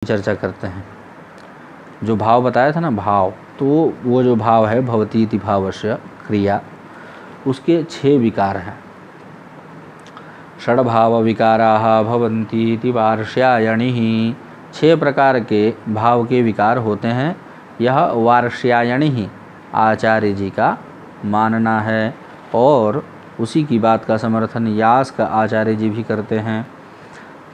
चर्चा करते हैं। जो भाव बताया था ना, भाव, तो वो जो भाव है भवती इति भावस्य क्रिया, उसके 6 विकार हैं। षड्भाव विकाराः भवन्ति इति वार्ष्यायणिः। 6 प्रकार के भाव के विकार होते हैं, यह वार्ष्यायणिः आचार्य जी का मानना है। और उसी की बात का समर्थन यास्क आचार्य जी भी करते हैं।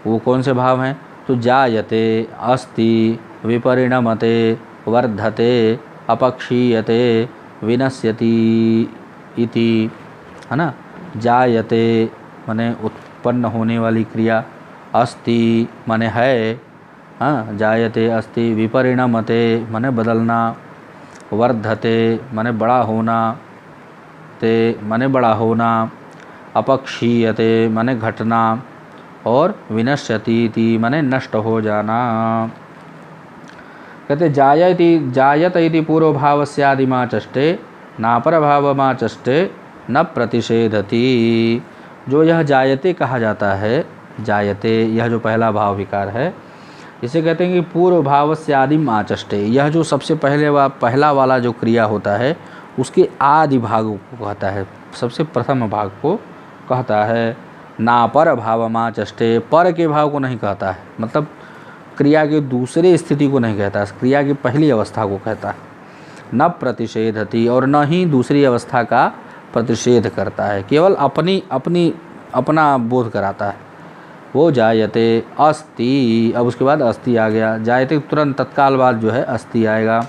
वो कौन से भाव हैं? तो जायते, अस्ति, विपरिणमते, वर्धते, अपक्षीयते, विनश्यति इति, है ना। जायते माने उत्पन्न होने वाली क्रिया, अस्ति माने है, हाँ, जायते अस्ति। विपरिणमते माने बदलना, वर्धते माने बड़ा होना, ते माने बड़ा होना, अपक्षीयते माने घटना, और विनश्यति माने नष्ट हो जाना। कहते जायत इति पूर्व भाव स्यादिमा चष्टे नापर भावमा चष्टे न प्रतिषेधति। जो यह जायते कहा जाता है, जायते यह जो पहला भाव विकार है, इसे कहते हैं कि पूर्व भाव स्यादिम आचष्टे। यह जो सबसे पहला वाला जो क्रिया होता है उसके आदि भाग को कहता है, सबसे प्रथम भाग को कहता है। ना पर भावमा चष्टे, पर के भाव को नहीं कहता है, मतलब क्रिया के दूसरे स्थिति को नहीं कहता है, क्रिया की पहली अवस्था को कहता है। न प्रतिषेधति, और न ही दूसरी अवस्था का प्रतिषेध करता है, केवल अपना बोध कराता है। वो जायते अस्ति, अब उसके बाद अस्ति आ गया। जायते तुरंत तत्काल बाद जो है अस्ति आएगा।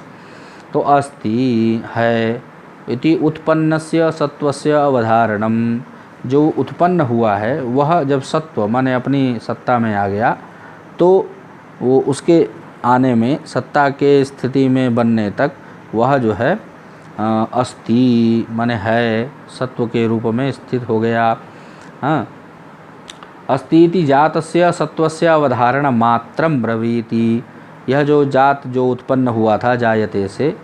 तो अस्ति है इति उत्पन्नस्य सत्वस्य अवधारणम। जो उत्पन्न हुआ है वह जब सत्व माने अपनी सत्ता में आ गया, तो वो उसके आने में, सत्ता के स्थिति में बनने तक वह जो है अस्ति माने है, सत्व के रूप में स्थित हो गया। हाँ, अस्ति इति जातस्य सत्वस्य अवधारण मात्रम ब्रवीति। यह जो जात जो उत्पन्न हुआ था जायते से,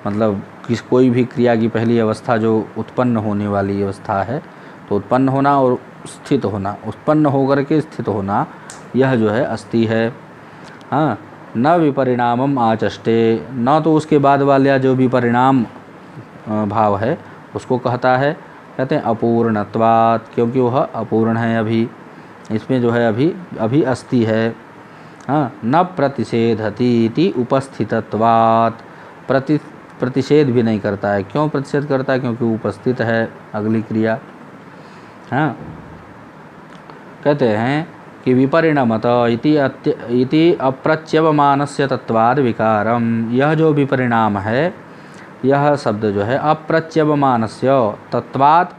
मतलब कोई भी क्रिया की पहली अवस्था जो उत्पन्न होने वाली अवस्था है, तो उत्पन्न होना और स्थित होना, उत्पन्न होकर के स्थित होना, यह जो है अस्ति है। हाँ, न विपरिणामम आचष्टे, न तो उसके बाद वाला जो विपरिणाम भाव है उसको कहता है। कहते हैं अपूर्णत्वात्, क्योंकि वह अपूर्ण है अभी, इसमें जो है अभी अस्ति है। हाँ, न प्रतिषेधति इति उपस्थितत्वात्, प्रतिषेध भी नहीं करता है। क्यों प्रतिषेध करता है? क्योंकि उपस्थित है अगली क्रिया। हाँ, कहते हैं कि विपरिणमत इति अप्रच्यवमानस्य तत्वाद विकारम। यह जो विपरिणाम है, यह शब्द जो है अप्रच्यवमानस्य तत्वाद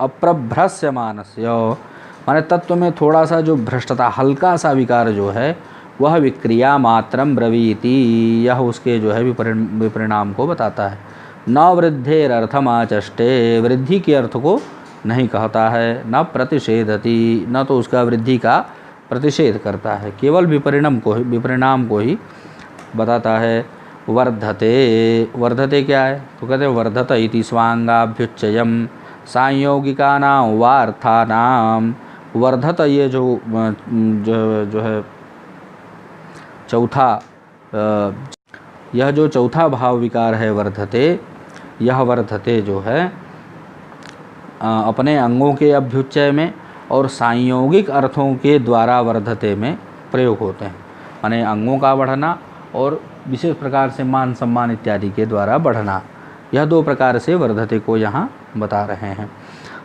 अप्रभ्रस्यमानस्य, माने तत्व में थोड़ा सा जो भ्रष्टता, हल्का सा विकार जो है, वह विक्रिया मात्रम ब्रवीति। यह उसके जो है विपरिणाम को बताता है। न वृद्धेरर्थम आचष्टे, वृद्धि के अर्थ को नहीं कहता है। न प्रतिषेधति, न तो उसका वृद्धि का प्रतिषेध करता है, केवल विपरिणाम को ही बताता है। वर्धते, वर्धते क्या है? तो कहते हैं वर्धत इति स्वांगाभ्युच्चयम सांयोगिकानां वार्थानां। वर्धत, ये जो है चौथा, यह जो चौथा भाव विकार है वर्धते, यह वर्धते जो है अपने अंगों के अभ्युच्चय में और सांयोगिक अर्थों के द्वारा वर्धते में प्रयोग होते हैं। माने अंगों का बढ़ना और विशेष प्रकार से मान सम्मान इत्यादि के द्वारा बढ़ना, यह 2 प्रकार से वर्धते को यहाँ बता रहे हैं।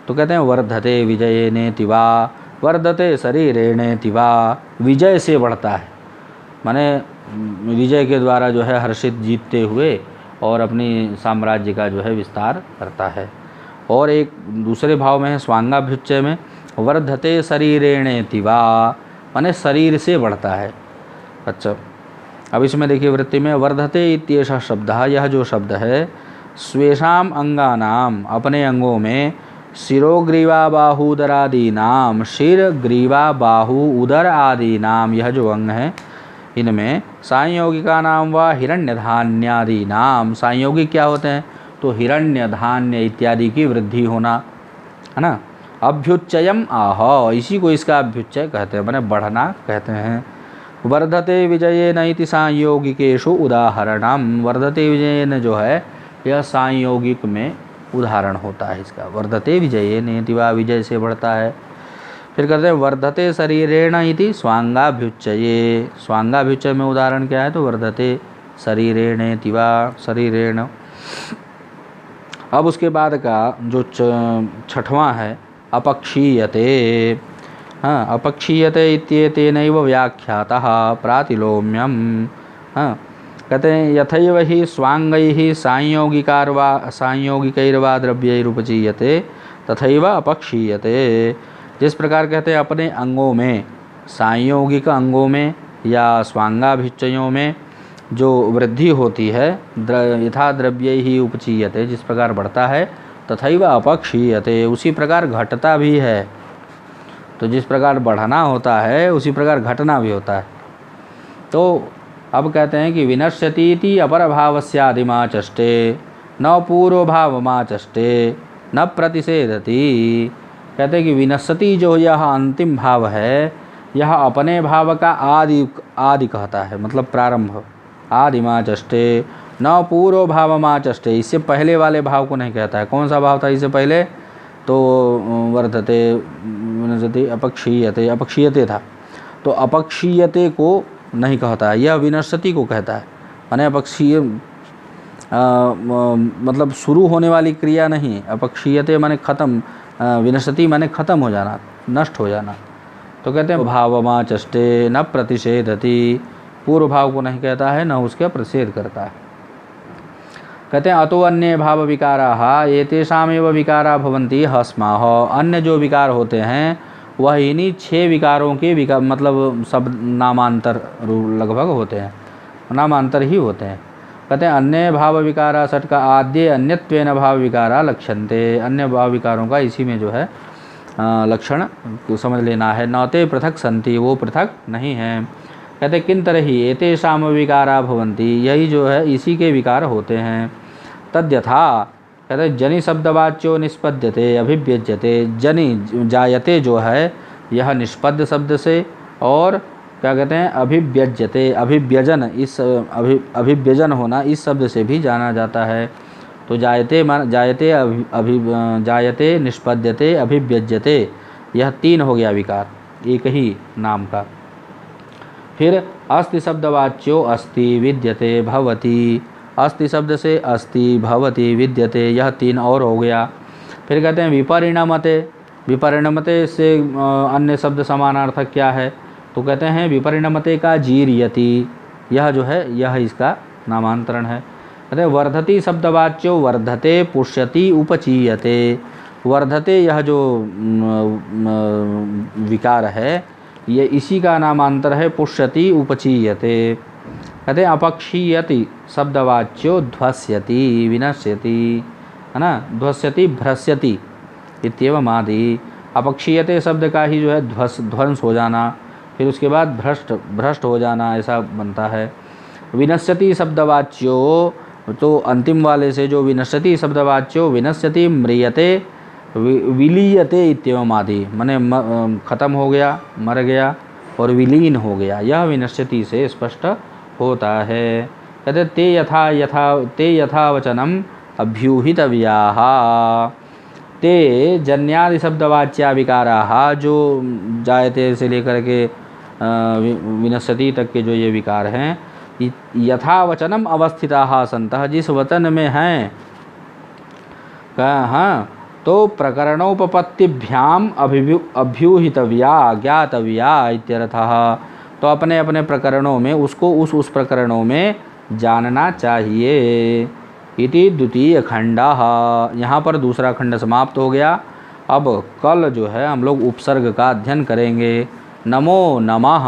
तो कहते हैं वर्धते विजयेनेति वा, वर्धते शरीरेणेति वा, विजय से बढ़ता है, माने विजय के द्वारा जो है हर्षित, जीतते हुए और अपनी साम्राज्य का जो है विस्तार करता है। और एक दूसरे भाव में है स्वांगाभ्युच्चय में, वर्धते शरीरेणेति वा, माने शरीर से बढ़ता है। अच्छा, अब इसमें देखिए वृत्ति में वर्धते इत्येषः शब्दः, यह जो शब्द है, स्वेषाम अंगानाम, अपने अंगों में, शिरोग्रीवा बाहु उदरादीनाम, शिर ग्रीवा बाहु उदर आदि नाम, यह जो अंग है इनमें, सांयोगिका नाम व हिरण्य धान्यादि नाम। सांयोगिक क्या होते हैं? तो हिरण्य धान्य इत्यादि की वृद्धि होना, है ना। अभ्युच्चयम आह, इसी को इसका अभ्युच्चय कहते हैं, माने बढ़ना कहते हैं। वर्धते विजयेन इति सांयोगिकेषु उदाहरणम। वर्धते विजयेन जो है यह सांयोगिक में उदाहरण होता है इसका। वर्धते विजयेन इति वा विजय से बढ़ता है। फिर कहते हैं वर्धते शरीरेण इति स्वांगाभ्युच्चये। स्वांगाभ्युच्चय में उदाहरण क्या है? तो वर्धते शरीरेण इति वा शरीरेण। अब उसके बाद का जो छठवां है अपक्षीयते। हाँ, अपक्षीयते इत्येतेनैव व्याख्यातः प्रातिलोम्यम। हाँ, कहते हैं यथैव ही स्वांगैः सांयोगिकैर्वा द्रव्यैरुपचीयते तथैव अपक्षीयते। जिस प्रकार कहते हैं अपने अंगों में, सांयोगिक अंगों में या स्वांगाभिचयों में जो वृद्धि होती है, यथा द्रव्यैः उपचीयते, जिस प्रकार बढ़ता है, तथैव अपक्षीयते, उसी प्रकार घटता भी है। तो जिस प्रकार बढ़ना होता है उसी प्रकार घटना भी होता है। तो अब कहते हैं कि विनश्यतीति अपर भावस्यादिमा चष्टे न पूर्व भावमा चष्टे न प्रतिषेधति। कहते हैं कि विनश्यति जो यह अंतिम भाव है, यह अपने भाव का आदि कहता है, मतलब प्रारंभ। आदिमा चष्टे न पूर्व भावमा चष्टे, इससे पहले वाले भाव को नहीं कहता है। कौन सा भाव था इससे पहले? तो वर्धते विनश्यति अपक्षीयते, अपक्षीयते था। तो अपक्षीयते को नहीं कहता है, यह विनश्यति को कहता है। माने अपक्षीय मतलब शुरू होने वाली क्रिया नहीं। अपक्षीयते माने खत्म, विनश्यति माने खत्म हो जाना, नष्ट हो जाना। तो कहते हैं भावमा चष्टे न प्रतिषेधति, पूर्व भाव को नहीं कहता है, न उसका प्रतिषेध करता है। कहते हैं अतो अन्य भाव विकारा एतेषामेव विकारा भवन्ति हस्माह। अन्य जो विकार होते हैं वह इन्हीं 6 विकारों के विकार, मतलब सब नामांतर लगभग होते हैं, नामांतर ही होते हैं। कहते हैं अन्य भाव विकारा षट का आद्य अन्यत्वेन भाव विकारा लक्ष्यन्ते। अन्य भाव विकारों का इसी में जो है लक्षण समझ लेना है। नौते पृथक संति, वो पृथक नहीं है। कहते किन तरह ही एतेषाम विकारा भवन्ति, यही जो है इसी के विकार होते हैं। तद्यथा कहते जनि शब्दवाच्यो निष्पद्यते अभिव्यज्यते। जनि जायते जो है यह निष्पद्य शब्द से, और क्या कहते हैं अभिव्यज्यते, अभिव्यजन, इस अभिव्यजन होना इस शब्द से भी जाना जाता है। तो जायते जायते निष्पद्यते अभिव्यज्यते, यह 3 हो गया विकार एक ही नाम का। फिर अस्ति शब्दवाच्यो अस्ति विद्यते भवति। अस्ति शब्द से अस्ति भवति विद्यते, यह 3 और हो गया। फिर कहते हैं विपरिणमते। विपरिणमते से अन्य शब्द समानार्थक क्या है? तो कहते हैं विपरिणमते का जीर्यति, यह जो है यह इसका नामांतरण है। कहते हैं वर्धति शब्दवाच्यो वर्धते पुष्यति उपचीयते। वर्धते यह जो विकार है ये इसी का नामांतर है पुष्यति उपचीयते। कहते हैं अपक्षीयति शब्दवाच्यो ध्वस्यति विनश्यति, है ना, ध्वस्यति भ्रस्यति इत्येवम् आदि। अपक्षीयते शब्द का ही जो है ध्वंस हो जाना, फिर उसके बाद भ्रष्ट हो जाना, ऐसा बनता है। विनश्यति शब्दवाच्यो, तो अंतिम वाले से जो विनश्यति शब्दवाच्यो विनश्यति म्रियते विलीयते इत्येवम् आदि, माने खत्म हो गया, मर गया और विलीन हो गया, यह विनश्यति से स्पष्ट होता है। कहते ते यथा वचनम अभ्यूहितव्याः। ते जन्यादि शब्दवाच्या विकाराः, जो जायते से लेकर के विनश्यति तक के जो ये विकार हैं, यथा वचनम अवस्थिताः सन्तः, जिस वचन में हैं, हाँ, तो प्रकरणोपपत्तिभ्याम अभ्यूहितव्या ज्ञातव्या इत्यर्थः। तो अपने अपने प्रकरणों में उसको उस प्रकरणों में जानना चाहिए। इति द्वितीय खंडः। यहाँ पर दूसरा खंड समाप्त हो गया। अब कल जो है हम लोग उपसर्ग का अध्ययन करेंगे। नमो नमः।